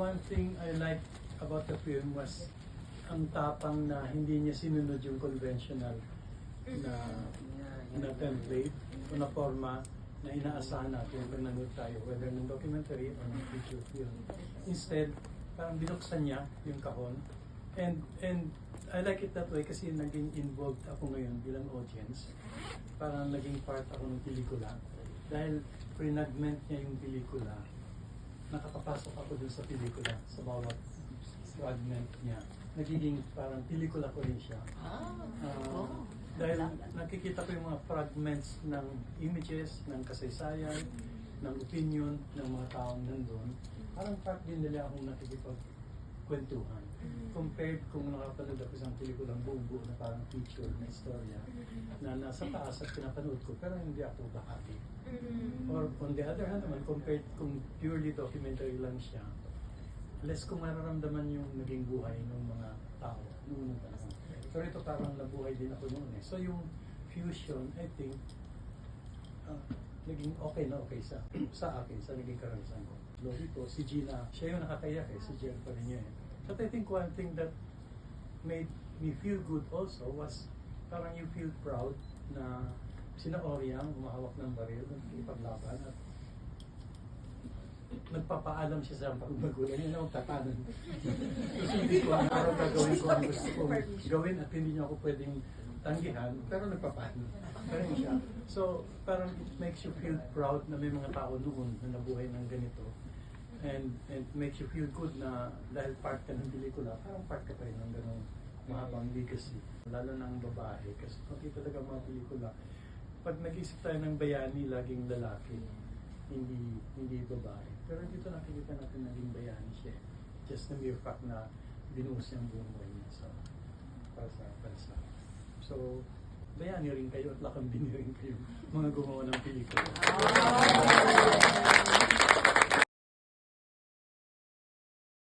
one thing I like about the film was ang tapang na hindi niya sinunod yung conventional na template o na forma na inaasahan natin pag nanood tayo, whether ng documentary or ng feature film. Instead, parang binuksan niya yung kahon. And I like it that way kasi naging involved ako ngayon bilang audience. Parang naging part ako ng pelikula. Dahil pre-nagment niya yung pelikula, nakapapasok ako dun sa pelikula, sa bawat fragment niya. Nagiging parang pelikula ko rin siya. Dahil nakikita ko yung mga fragments ng images, ng kasaysayan, ng opinion ng mga taong nandun. Parang part din nila akong nakikipagkwentuhan. Compared kung nakapanood ako isang pelikulang buo-buo na parang feature na istorya na nasa taas at pinapanood ko pero hindi ako bahagi. Or on the other hand naman, compared kung purely documentary lang siya, less kung mararamdaman yung naging buhay ng mga tao noon pa lang. Pero ito parang nabuhay din ako noon eh. So yung fusion, I think, naging okay na okay sa akin, sa naging karanasan ko. Lori ko, si Gina, siya yung nakakaiyak eh, si Jen pa rin niya eh. But I think one thing that made me feel good also was parang you feel proud na sina Oriang umahawak ng baril, nagpipaglaban at nagpapaalam siya sa pagbagulan. Yun ang tatanan. Kasi hindi ko ang parang gagawin ko ang gusto kong gawin at hindi niya ako pwedeng tanggihan, pero nagpapaalam. Pero siya. So, parang it makes you feel proud na may mga tao noon na nabuhay ng ganito. And makes you feel good na dahil part ka ng pelikula, parang part ka pa rin ng ganong mahabang legacy. Lalo ng babae, kasi pati talaga mga pelikula, pag nag-isip tayo ng bayani, laging lalaki, hindi babae. Pero dito nakikita natin naging bayani siya. Just the mere fact na binuhos niya ang buong buhay niya para sa bansa. So, bayani rin kayo at lakambini rin kayo mga gumawa ng pelikula.